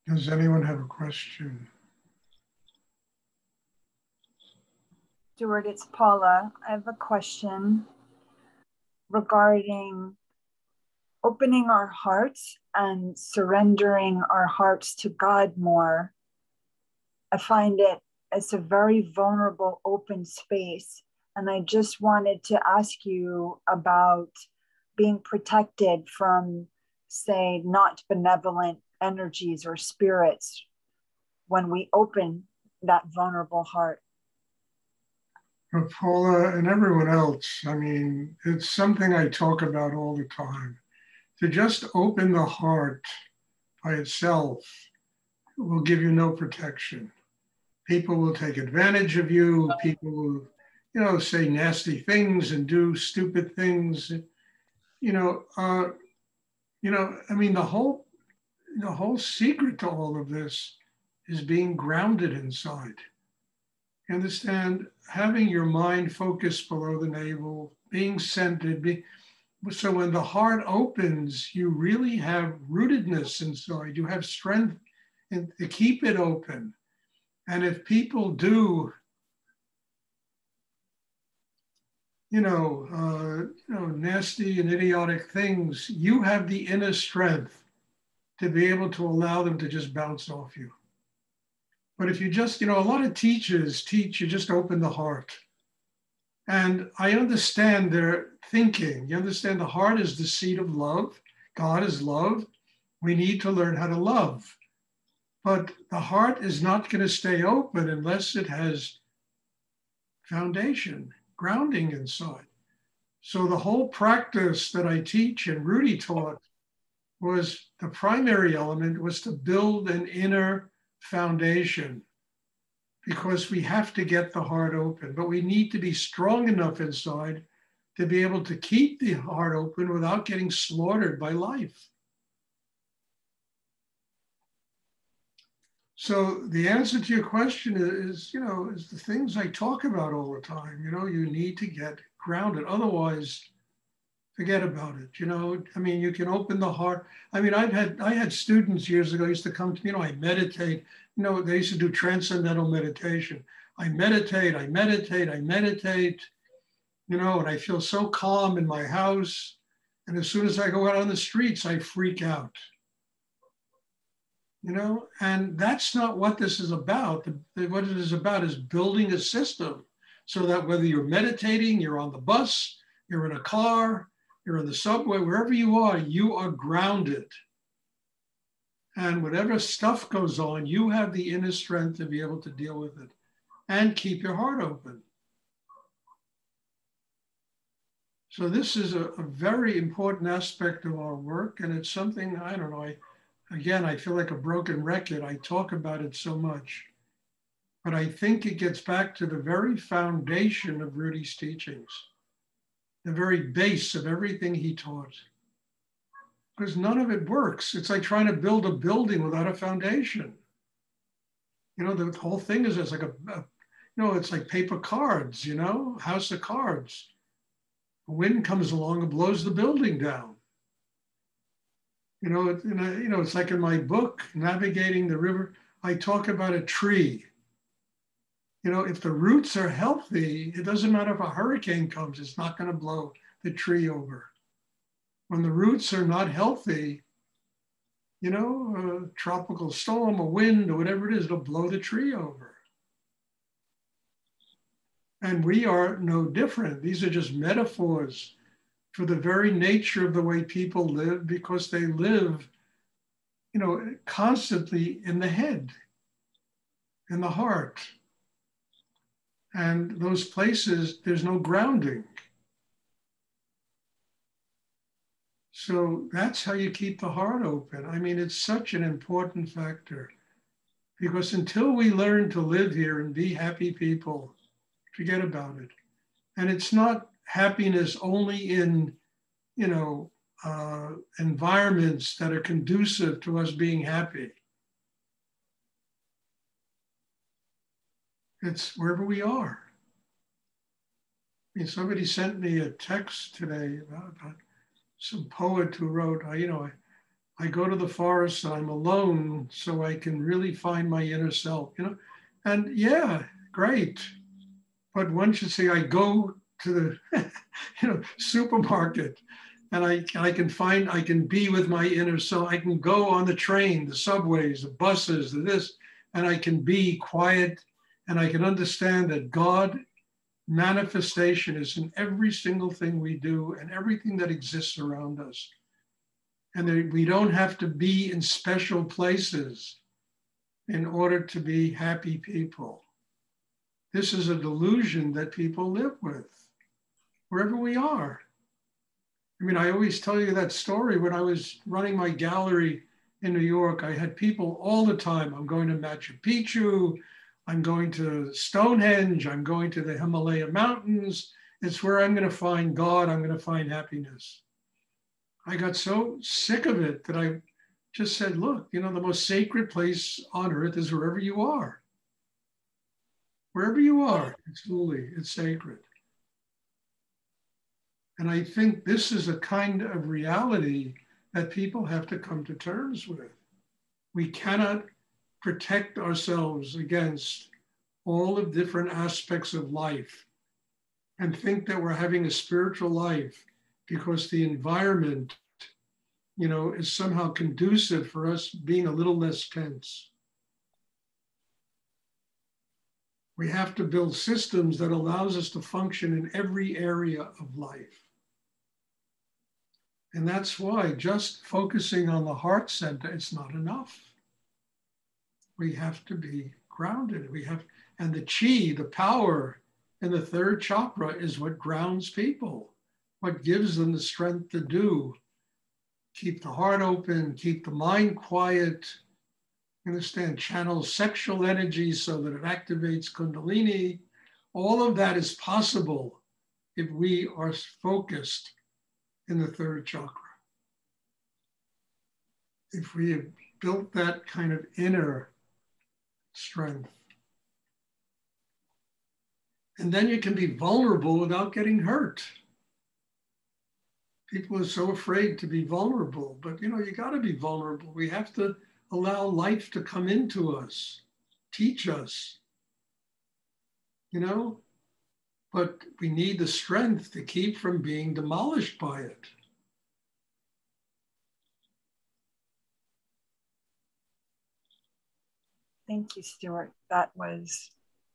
Does anyone have a question? Stuart, it's Paula. I have a question regarding opening our hearts and surrendering our hearts to God more. I find it's a very vulnerable, open space. And I just wanted to ask you about being protected from, say, not benevolent energies or spirits when we open that vulnerable heart. But Paula and everyone else, I mean, it's something I talk about all the time. To just open the heart by itself will give you no protection. People will take advantage of you. People will, say nasty things and do stupid things. You know, uh, I mean, the whole secret to all of this is being grounded inside. You understand? Having your mind focused below the navel, being centered. So when the heart opens, you really have rootedness inside. You have strength to keep it open. And if people do, nasty and idiotic things, you have the inner strength to be able to allow them to just bounce off you. But if you just, a lot of teachers teach you just open the heart. And I understand their thinking. You understand the heart is the seat of love. God is love. We need to learn how to love. But the heart is not going to stay open unless it has foundation, grounding inside. So the whole practice that I teach and Rudy taught was the primary element was to build an inner foundation, because we have to get the heart open, but we need to be strong enough inside to be able to keep the heart open without getting slaughtered by life. So the answer to your question is the things I talk about all the time. You need to get grounded. Otherwise, forget about it. I mean, you can open the heart. I mean, I had students years ago used to come to me, I meditate. They used to do transcendental meditation. I meditate, and I feel so calm in my house. And as soon as I go out on the streets, I freak out. And that's not what this is about. What it is about is building a system so that whether you're meditating, you're on the bus, you're in a car, you're in the subway, wherever you are grounded. And whatever stuff goes on, you have the inner strength to be able to deal with it and keep your heart open. So this is a very important aspect of our work. And it's something, I don't know, I feel like a broken record. I talk about it so much. But I think it gets back to the very foundation of Rudy's teachings, the very base of everything he taught. Because none of it works. It's like trying to build a building without a foundation. The whole thing is it's like it's like paper cards, house of cards. The wind comes along and blows the building down. It's like in my book, Navigating the River, I talk about a tree. If the roots are healthy, it doesn't matter if a hurricane comes, it's not going to blow the tree over. When the roots are not healthy, a tropical storm, a wind, or whatever it is, it'll blow the tree over. And we are no different. These are just metaphors for the very nature of the way people live, because they live, constantly in the head, in the heart. And those places, there's no grounding. So that's how you keep the heart open. I mean, it's such an important factor, because until we learn to live here and be happy people, forget about it. And it's not happiness only in, environments that are conducive to us being happy. It's wherever we are. I mean, somebody sent me a text today about some poet who wrote, I go to the forest and I'm alone so I can really find my inner self, you know? And yeah, great. But once you say I go to the supermarket and I can be with my inner self. I can go on the train, the subways, the buses, this, and I can be quiet and I can understand that God manifestation is in every single thing we do and everything that exists around us. And we don't have to be in special places in order to be happy people. This is a delusion that people live with, wherever we are. I mean, I always tell you that story. When I was running my gallery in New York, I had people all the time. I'm going to Machu Picchu. I'm going to Stonehenge. I'm going to the Himalaya mountains. It's where I'm going to find God. I'm going to find happiness. I got so sick of it that I just said, look, the most sacred place on earth is wherever you are. Wherever you are, it's holy, it's sacred. And I think this is a kind of reality that people have to come to terms with. We cannot protect ourselves against all the different aspects of life and think that we're having a spiritual life because the environment, is somehow conducive for us being a little less tense. We have to build systems that allows us to function in every area of life. And that's why just focusing on the heart center, it's not enough. We have to be grounded. And the chi, the power in the third chakra is what grounds people, what gives them the strength to do. Keep the heart open, keep the mind quiet, understand, channel sexual energy so that it activates Kundalini. All of that is possible if we are focused in the third chakra. If we have built that kind of inner strength. And then you can be vulnerable without getting hurt. People are so afraid to be vulnerable, but you got to be vulnerable. We have to allow life to come into us, teach us, but we need the strength to keep from being demolished by it. Thank you, Stuart. That was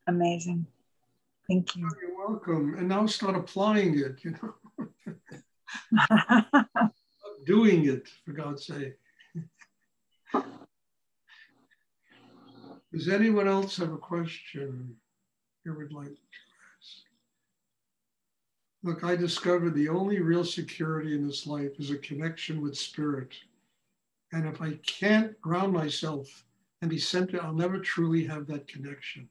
amazing. Thank you. Oh, you're welcome. And now start applying it, doing it, for God's sake. Does anyone else have a question you would like to ask? Look, I discovered the only real security in this life is a connection with spirit. And if I can't ground myself and be centered, I'll never truly have that connection.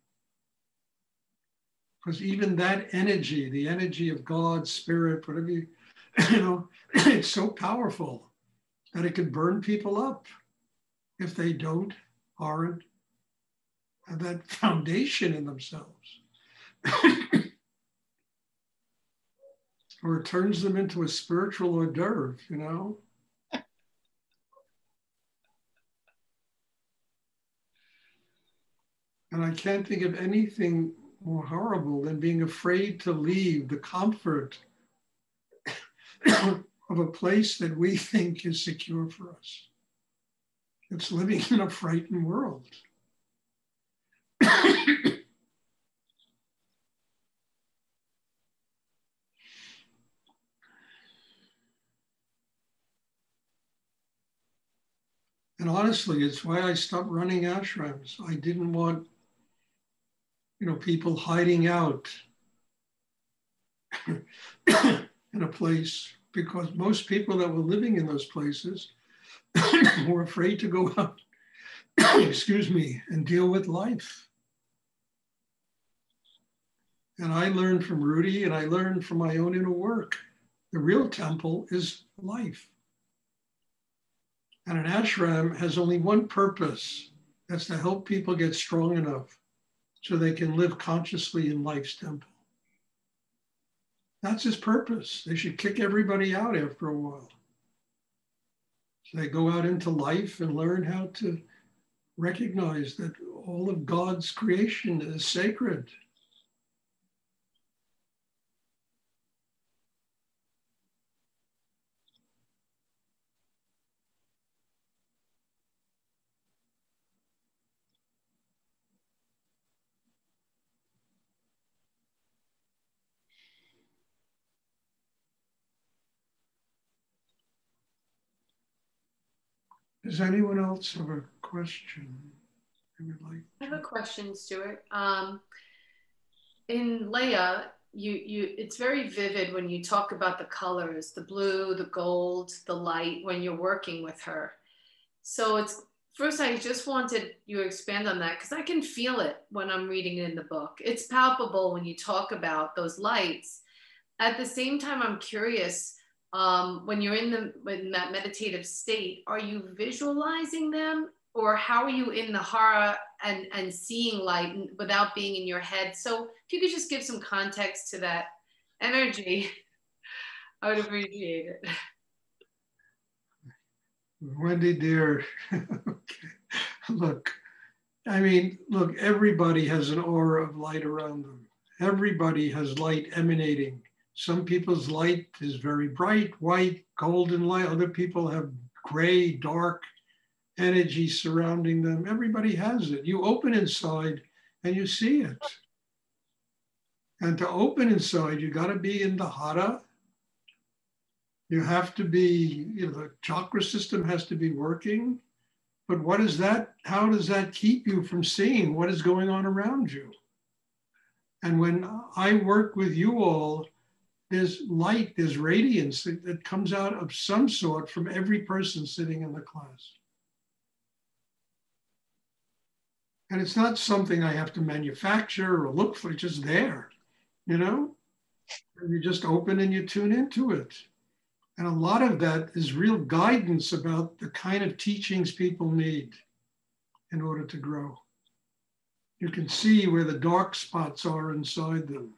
Because even that energy, the energy of God, spirit, whatever it's so powerful that it can burn people up if they aren't have that foundation in themselves. Or it turns them into a spiritual hors d'oeuvre, And I can't think of anything more horrible than being afraid to leave the comfort of a place that we think is secure for us. It's living in a frightened world. And honestly, it's why I stopped running ashrams. I didn't want, people hiding out in a place, because most people that were living in those places were afraid to go out, and deal with life. And I learned from Rudy, and I learned from my own inner work. The real temple is life. And an ashram has only one purpose. That's to help people get strong enough so they can live consciously in life's temple. That's his purpose. They should kick everybody out after a while. So they go out into life and learn how to recognize that all of God's creation is sacred. Does anyone else have a question they would like I have to? a question, Stuart. In Leia, it's very vivid when you talk about the colors, the blue, the gold, the light, when you're working with her. So it's first, I just wanted you to expand on that because I can feel it when I'm reading it in the book. It's palpable when you talk about those lights. At the same time, I'm curious, when you're in that meditative state, are you visualizing them, or how are you in the hara and seeing light without being in your head? So if you could just give some context to that energy, I would appreciate it. Wendy, dear, okay. Look, look, everybody has an aura of light around them. Everybody has light emanating. Some people's light is very bright, white, golden light. Other people have gray, dark energy surrounding them. Everybody has it. You open inside and you see it. And to open inside, you got to be in the hara. You have to be, the chakra system has to be working. But what is that? How does that keep you from seeing what is going on around you? And when I work with you all, there's light, there's radiance that comes out of some sort from every person sitting in the class. And it's not something I have to manufacture or look for, it's just there, And you just open and you tune into it. And a lot of that is real guidance about the kind of teachings people need in order to grow. You can see where the dark spots are inside them.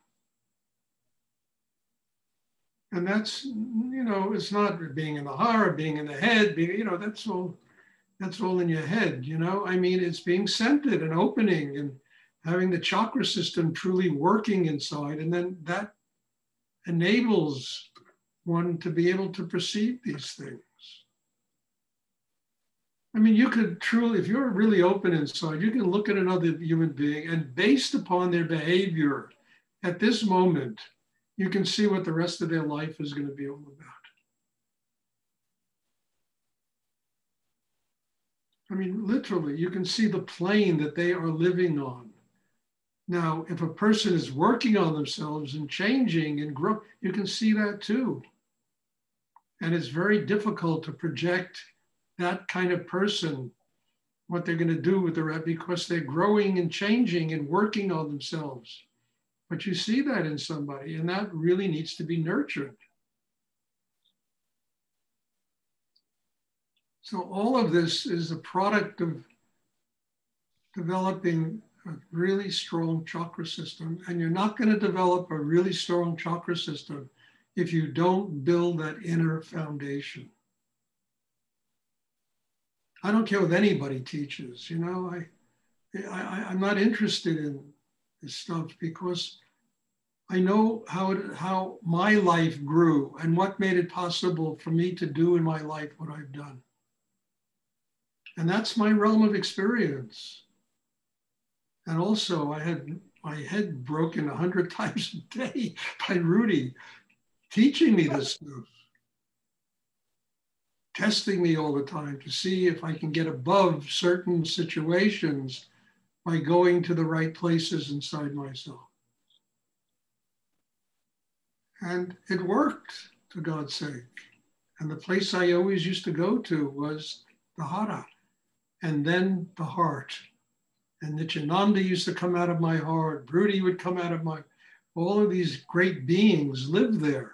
And that's, it's not being in the hara, being in the head, that's all in your head, it's being centered and opening and having the chakra system truly working inside. And then that enables one to be able to perceive these things. You could truly, if you're really open inside, you can look at another human being and based upon their behavior at this moment, you can see what the rest of their life is going to be all about. Literally, you can see the plane that they are living on. Now, if a person is working on themselves and changing and grow, you can see that too. And it's very difficult to project that kind of person, what they're going to do with the rep, because they're growing and changing and working on themselves. But you see that in somebody, and that really needs to be nurtured. So all of this is a product of developing a really strong chakra system. And you're not going to develop a really strong chakra system if you don't build that inner foundation. I don't care what anybody teaches, I'm not interested in this stuff because I know how my life grew and what made it possible for me to do in my life what I've done. And that's my realm of experience. And also I had my head broken 100 times a day by Rudy teaching me this stuff, testing me all the time to see if I can get above certain situations by going to the right places inside myself. And it worked, for God's sake. And the place I always used to go to was the hara, and then the heart. And Nityananda used to come out of my heart. Rudy would come out of all of these great beings live there.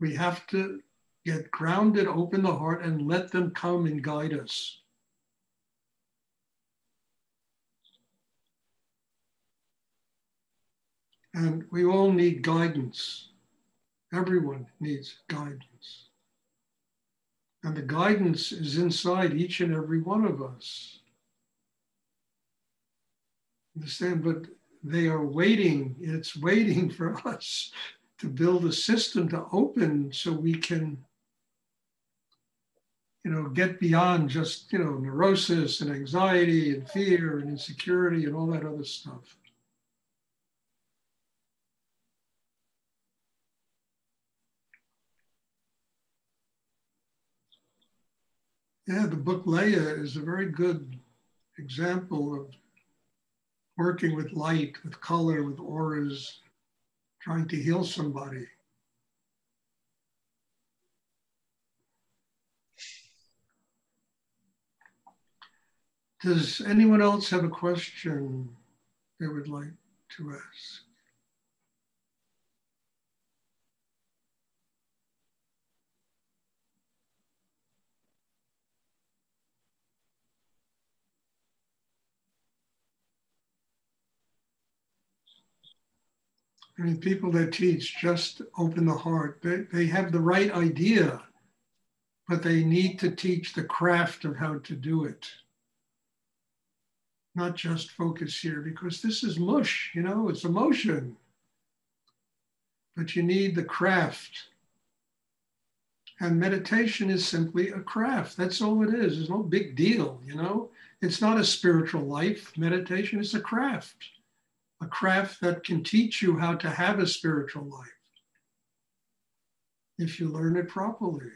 We have to get grounded, open the heart, and let them come and guide us. And we all need guidance. Everyone needs guidance. And the guidance is inside each and every one of us. Understand? But they are waiting, it's waiting for us to build a system to open so we can, get beyond just, neurosis and anxiety and fear and insecurity and all that other stuff. Yeah, the book Leia is a very good example of working with light, with color, with auras, trying to heal somebody. Does anyone else have a question they would like to ask? I mean, people that teach just open the heart, they have the right idea, but they need to teach the craft of how to do it. Not just focus here, because this is mush, it's emotion. But you need the craft. And meditation is simply a craft. That's all it is. There's no big deal, It's not a spiritual life. Meditation is a craft that can teach you how to have a spiritual life if you learn it properly.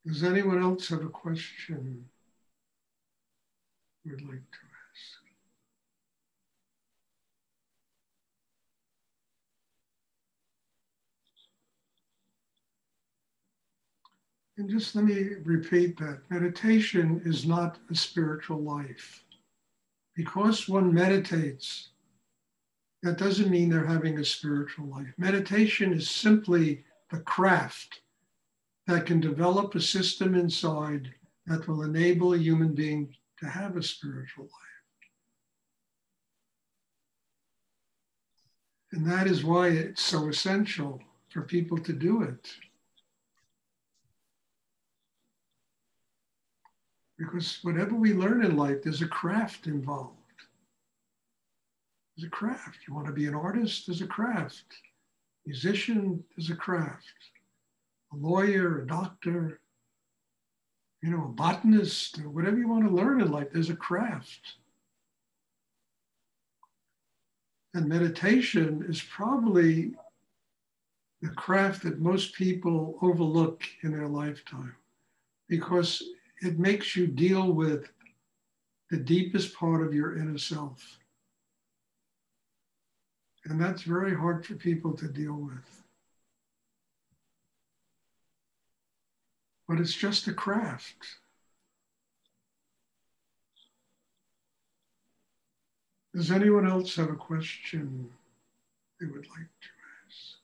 Does anyone else have a question we'd like to ask? And just let me repeat that. Meditation is not a spiritual life. Because one meditates, that doesn't mean they're having a spiritual life. Meditation is simply the craft that can develop a system inside that will enable a human being to have a spiritual life. And that is why it's so essential for people to do it. Because whatever we learn in life, there's a craft involved. There's a craft. You want to be an artist? There's a craft. Musician, there's a craft. A lawyer, a doctor, a botanist, or whatever you want to learn in life, there's a craft. And meditation is probably the craft that most people overlook in their lifetime, because it makes you deal with the deepest part of your inner self. And that's very hard for people to deal with. But it's just a craft. Does anyone else have a question they would like to ask?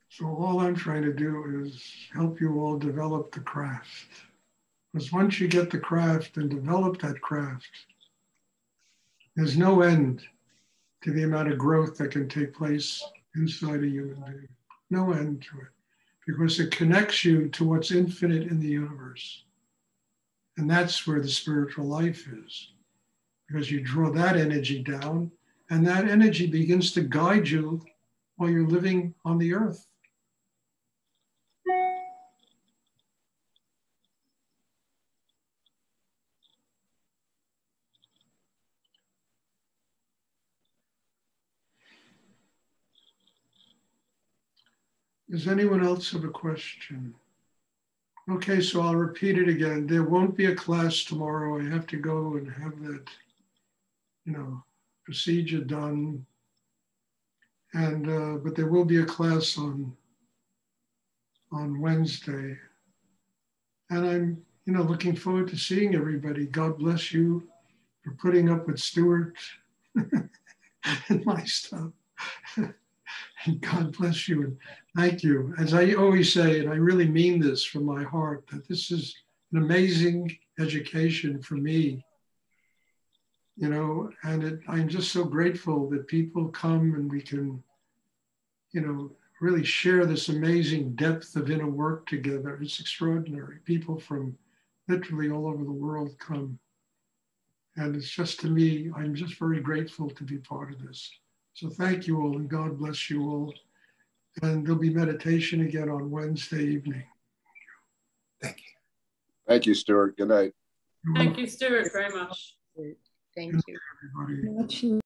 So all I'm trying to do is help you all develop the craft. Because once you get the craft and develop that craft, there's no end to the amount of growth that can take place inside a human being. No end to it. Because it connects you to what's infinite in the universe. And that's where the spiritual life is. Because you draw that energy down, and that energy begins to guide you while you're living on the earth. Does anyone else have a question? Okay, so I'll repeat it again. There won't be a class tomorrow. I have to go and have that, procedure done. And but there will be a class on Wednesday. And I'm, looking forward to seeing everybody. God bless you for putting up with Stuart and my stuff. And God bless you and thank you. As I always say, and I really mean this from my heart, that this is an amazing education for me, and I'm just so grateful that people come and we can, really share this amazing depth of inner work together. It's extraordinary. People from literally all over the world come. And it's just, to me, I'm just very grateful to be part of this. So thank you all and God bless you all. And there'll be meditation again on Wednesday evening. Thank you. Thank you, Stuart. Good night. Thank you, Stuart, very much. Thank you. Everybody.